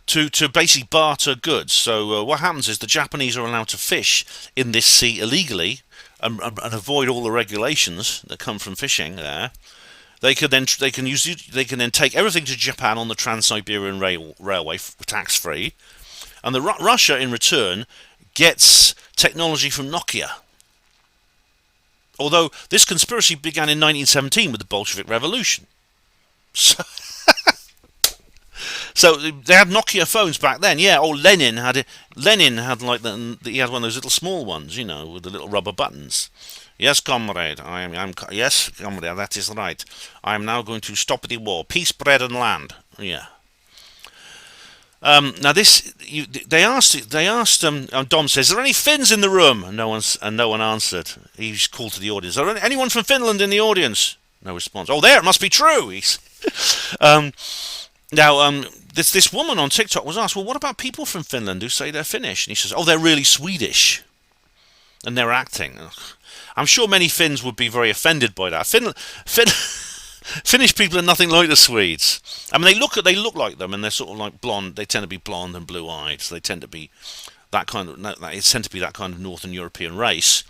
To basically barter goods. So what happens is the Japanese are allowed to fish in this sea illegally and avoid all the regulations that come from fishing there. They can then take everything to Japan on the Trans-Siberian Railway tax-free, and Russia in return gets technology from Nokia. Although this conspiracy began in 1917 with the Bolshevik Revolution. So they had Nokia phones back then, yeah. Oh, Lenin had like he had one of those little small ones, you know, with the little rubber buttons. Yes, comrade, yes, comrade, that is right. I am now going to stop the war. Peace, bread, and land. Yeah. Now they asked. Dom says, "Is there any Finns in the room?" And no one answered. He's called to the audience. Is there anyone from Finland in the audience? No response. Oh, there, it must be true. Now, this woman on TikTok was asked, well, what about people from Finland who say they're Finnish? And he says, oh, they're really Swedish. And they're acting. Ugh. I'm sure many Finns would be very offended by that. Finnish people are nothing like the Swedes. I mean, they look like them, and they're sort of like blonde. They tend to be blonde and blue-eyed. So they tend to be that kind of Northern European race.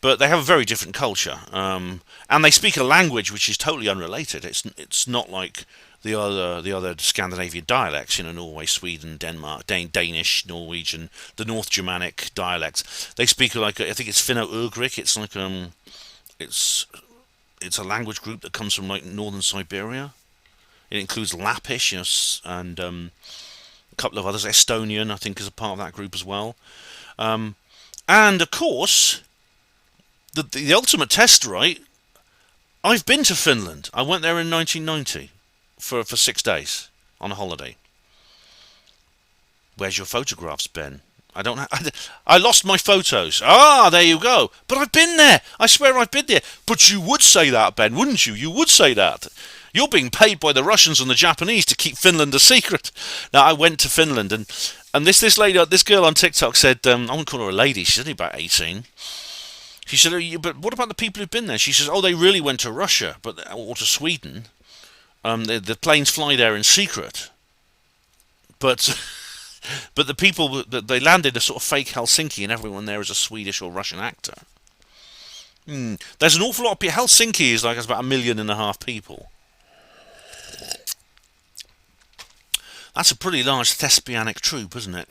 But they have a very different culture, and they speak a language which is totally unrelated. It's not like the other Scandinavian dialects, you know, Norway, Sweden, Denmark, Danish, Norwegian, the North Germanic dialects. They speak like I think it's Finno-Ugric. It's like it's a language group that comes from like northern Siberia. It includes Lappish, you know, and a couple of others. Estonian, I think, is a part of that group as well. And of course, the ultimate test, right? I've been to Finland. I went there in 1990 for 6 days on a holiday. Where's your photographs, Ben? I lost my photos. Ah, there you go. But I've been there. I swear I've been there. But you would say that, Ben, wouldn't you? You would say that. You're being paid by the Russians and the Japanese to keep Finland a secret. Now, I went to Finland, and this lady, this girl on TikTok said, I wouldn't call her a lady, she's only about 18. She said, but what about the people who've been there? She says, oh, they really went to Russia, or to Sweden. The planes fly there in secret. But the people, they landed a sort of fake Helsinki, and everyone there is a Swedish or Russian actor. There's an awful lot of people. Helsinki is like it's about 1.5 million people. That's a pretty large thespianic troupe, isn't it?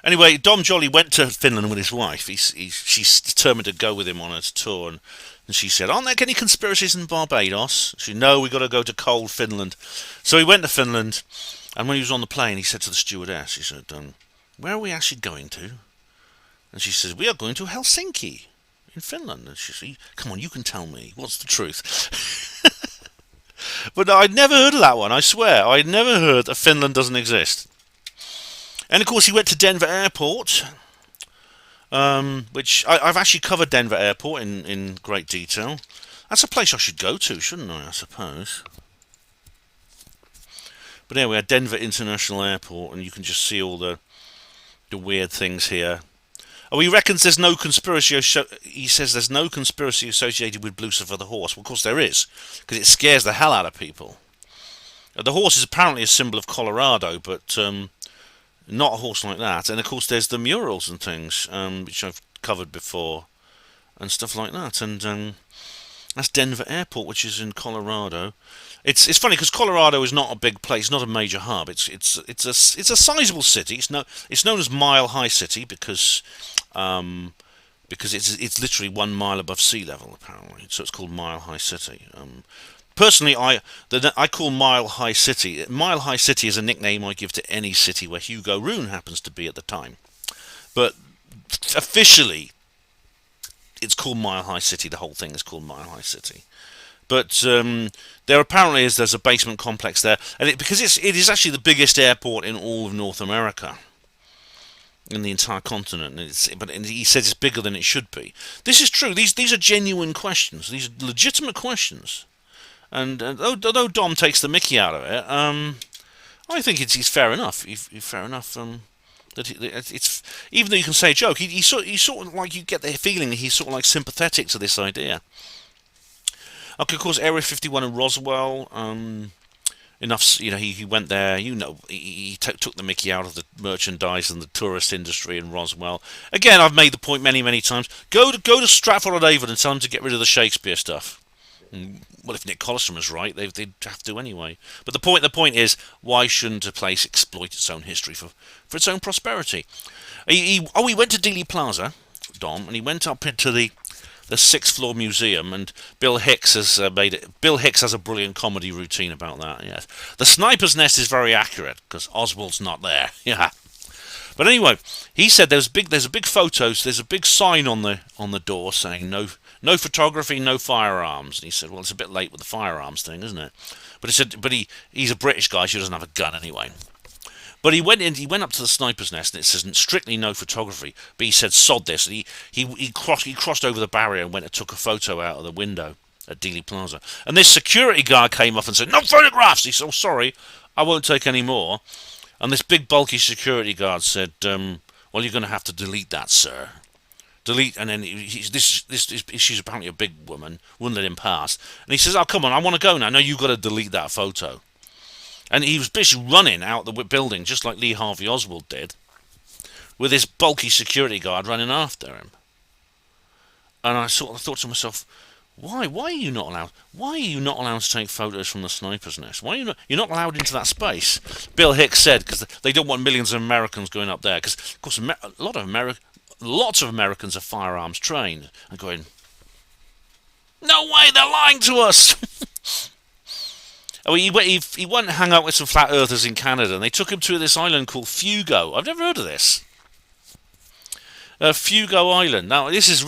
Anyway, Dom Joly went to Finland with his wife. She's determined to go with him on a tour, and she said, aren't there any conspiracies in Barbados? She said, no, we've got to go to cold Finland. So he went to Finland, and when he was on the plane, he said to the stewardess, he said, where are we actually going to? And she says, we are going to Helsinki in Finland. And she said, come on, you can tell me. What's the truth? But I'd never heard of that one, I swear. I'd never heard that Finland doesn't exist. And of course he went to Denver Airport, which I've actually covered Denver Airport in great detail. That's a place I should go to, shouldn't I suppose? But anyway, at Denver International Airport, and you can just see all the weird things here. Oh, he reckons there's no conspiracy. He says there's no conspiracy associated with Lucifer the horse. Well, of course there is, because it scares the hell out of people. The horse is apparently a symbol of Colorado, but not a horse like that. And of course there's the murals and things, which I've covered before, and stuff like that. And that's Denver Airport, which is in Colorado. It's funny because Colorado is not a big place, not a major hub. It's a sizable city. It's known as Mile High City because it's literally 1 mile above sea level apparently. So it's called Mile High City. Personally, I call Mile High City. Mile High City is a nickname I give to any city where Hugo Rune happens to be at the time. But officially, it's called Mile High City. The whole thing is called Mile High City. But there apparently there's a basement complex there, and because it is actually the biggest airport in all of North America, in the entire continent. And he says it's bigger than it should be. This is true. These are genuine questions. These are legitimate questions. And although Dom takes the mickey out of it, I think he's fair enough. Fair enough. That it's even though you can say a joke, he sort of like you get the feeling that he's sort of like sympathetic to this idea. Okay, of course, Area 51 in Roswell. Enough, he went there. He took the mickey out of the merchandise and the tourist industry in Roswell. Again, I've made the point many times. Go to Stratford-on-Avon and tell them to get rid of the Shakespeare stuff. Well, if Nick Colostrum is right, they'd have to anyway. But the point is, why shouldn't a place exploit its own history for its own prosperity? He went to Dealey Plaza, Dom, and he went up into the 6th floor museum, and Bill Hicks has a brilliant comedy routine about that. Yes, the sniper's nest is very accurate because Oswald's not there. Yeah, but anyway, he said there's a big photos. There's a big sign on the door saying no photography, no firearms. And he said, well, it's a bit late with the firearms thing, isn't it? But he said, he's a British guy, so he doesn't have a gun anyway. But he went up to the sniper's nest, and it says strictly no photography. But he said, sod this. And he crossed over the barrier and went and took a photo out of the window at Dealey Plaza. And this security guard came up and said, no photographs. He said, oh, sorry, I won't take any more. And this big bulky security guard said, well, you're going to have to delete that, sir. Delete. And then she's apparently a big woman, wouldn't let him pass. And he says, oh, come on, I want to go now. No, you've got to delete that photo. And he was basically running out the building, just like Lee Harvey Oswald did, with this bulky security guard running after him. And I sort of thought to myself, why are you not allowed? Why are you not allowed to take photos from the sniper's nest? Why are you're not allowed into that space? Bill Hicks said because they don't want millions of Americans going up there. Because of course, lots of Americans are firearms trained and going, no way, they're lying to us. Oh, he went and hung out with some flat earthers in Canada, and they took him to this island called Fogo. I've never heard of this. Fogo Island. Now, this is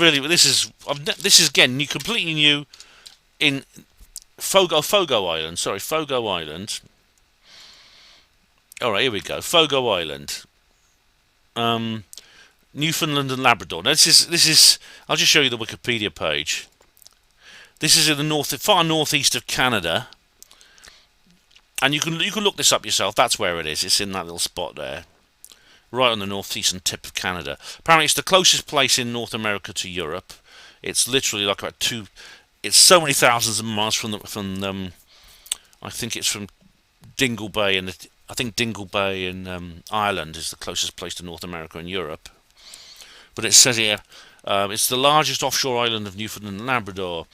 again completely new in Fogo Island. Sorry, Fogo Island. All right, here we go. Fogo Island, Newfoundland and Labrador. Now, this is. I'll just show you the Wikipedia page. This is in the far northeast of Canada. And you can look this up yourself. That's where it is. It's in that little spot there, right on the northeastern tip of Canada. Apparently, it's the closest place in North America to Europe. It's literally like about It's so many thousands of miles from I think it's from Dingle Bay, and I think Dingle Bay in Ireland is the closest place to North America and Europe. But it says here it's the largest offshore island of Newfoundland and Labrador,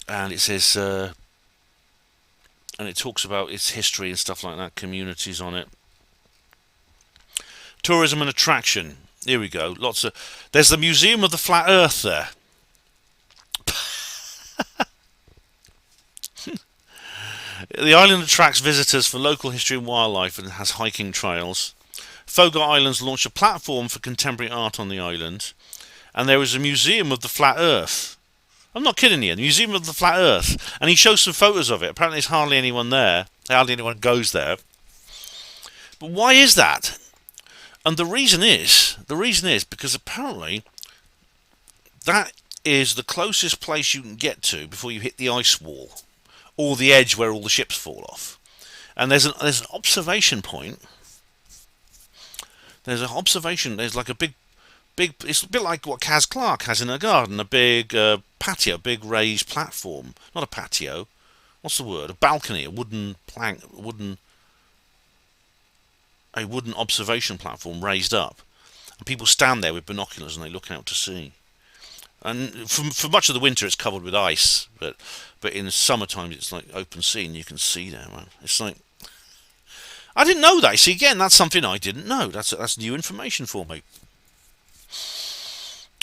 and it says. And it talks about its history and stuff like that, communities on it. Tourism and attraction. Here we go. There's the Museum of the Flat Earth there. The island attracts visitors for local history and wildlife and has hiking trails. Fogo Islands launched a platform for contemporary art on the island. And there is a Museum of the Flat Earth. I'm not kidding you. The Museum of the Flat Earth. And he shows some photos of it. Apparently there's hardly anyone there. Hardly anyone goes there. But why is that? And the reason is because apparently that is the closest place you can get to before you hit the ice wall, or the edge where all the ships fall off. And there's an observation point. There's like a big. It's a bit like what Kaz Clark has in her garden, a big patio, a big raised platform. Not a patio. What's the word? A balcony, a wooden plank, a wooden observation platform raised up, and people stand there with binoculars and they look out to sea. And for much of the winter, it's covered with ice, but in the summertime, it's like open sea and you can see there, man. It's like, I didn't know that. See, again, that's something I didn't know. That's new information for me.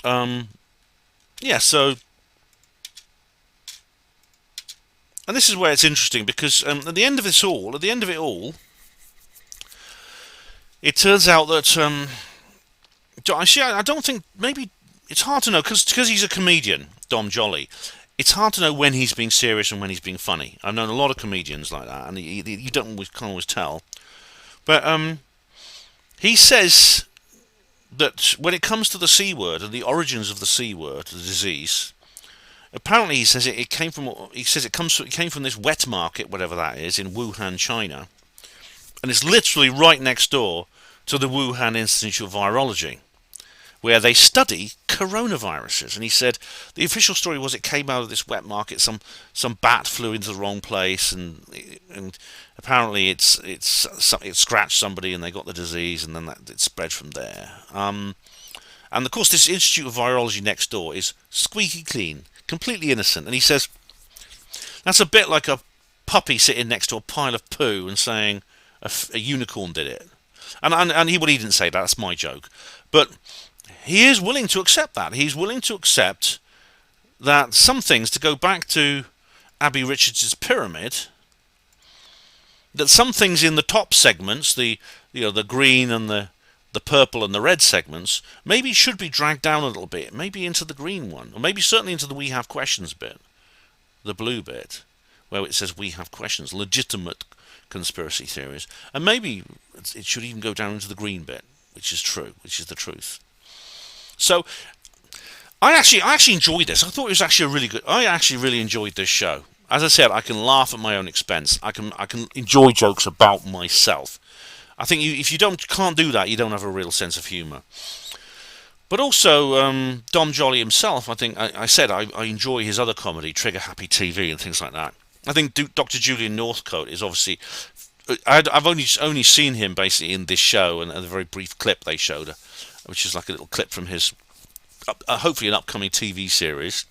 Yeah. So, and this is where it's interesting because at the end of it all, it turns out that I don't think, maybe it's hard to know because he's a comedian, Dom Joly. It's hard to know when he's being serious and when he's being funny. I've known a lot of comedians can't always tell. But he says that when it comes to the C word and the origins of the C word, the disease, apparently he says it came from this wet market, whatever that is, in Wuhan, China, and it's literally right next door to the Wuhan Institute of Virology, where they study coronaviruses. And he said the official story was it came out of this wet market. Some bat flew into the wrong place, and apparently it scratched somebody and they got the disease, and then it spread from there. And of course, this Institute of Virology next door is squeaky clean, completely innocent. And he says that's a bit like a puppy sitting next to a pile of poo and saying a unicorn did it. And he didn't say that. That's my joke, but he is willing to accept that. He's willing to accept that some things, to go back to Abby Richards' pyramid, that some things in the top segments, the green and the purple and the red segments, maybe should be dragged down a little bit, maybe into the green one, or maybe certainly into the We Have Questions bit, the blue bit, where it says We Have Questions, legitimate conspiracy theories, and maybe it should even go down into the green bit, which is the truth. So, I actually enjoyed this. I thought it was actually really good. I actually really enjoyed this show. As I said, I can laugh at my own expense. I can enjoy jokes about myself. I think if you can't do that, you don't have a real sense of humour. But also, Dom Joly himself, I think I said I enjoy his other comedy, Trigger Happy TV and things like that. I think Dr. Julian Northcote is obviously. I've only seen him basically in this show and a very brief clip they showed, which is like a little clip from his, hopefully an upcoming TV series,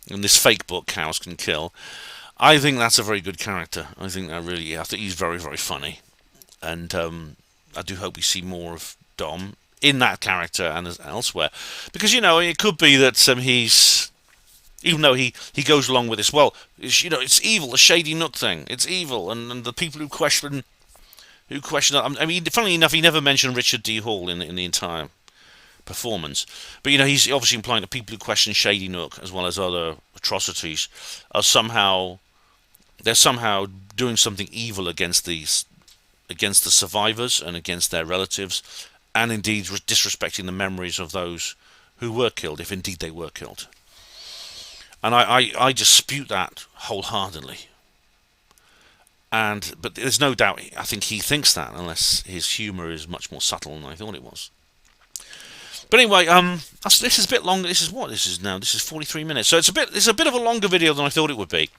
in this fake book, Cows Can Kill. I think that's a very good character. I think he's very, very funny. And I do hope we see more of Dom in that character and elsewhere. Because, it could be that he's, even though he goes along with this, well, it's evil, the Shady Nook thing. It's evil, and the people who question it. I mean, funnily enough, he never mentioned Richard D. Hall in the entire performance. But, he's obviously implying that people who question Shady Nook, as well as other atrocities, are somehow doing something evil against the survivors and against their relatives, and indeed disrespecting the memories of those who were killed, if indeed they were killed. And I dispute that wholeheartedly. But there's no doubt, I think he thinks that, unless his humour is much more subtle than I thought it was. But anyway, this is a bit longer. This is 43 minutes, so it's a bit of a longer video than I thought it would be.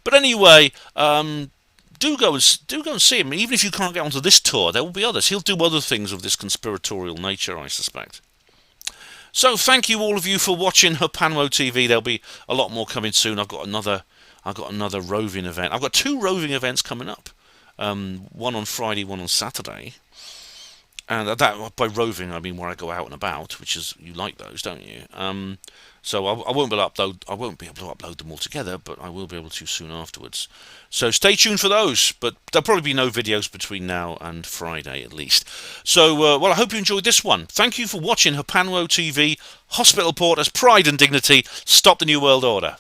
But anyway, do go and see him. Even if you can't get onto this tour, there will be others. He'll do other things of this conspiratorial nature, I suspect. So thank you all of you for watching Hapanwo TV. There'll be a lot more coming soon. I've got another roving event. I've got 2 roving events coming up. One on Friday, one on Saturday. And that, by roving, I mean where I go out and about, which is, you like those, don't you? So I won't be able to upload them all together, but I will be able to soon afterwards. So stay tuned for those, but there'll probably be no videos between now and Friday at least. So, well, I hope you enjoyed this one. Thank you for watching Hapanwo TV, Hospital Porters, Pride and Dignity, Stop the New World Order.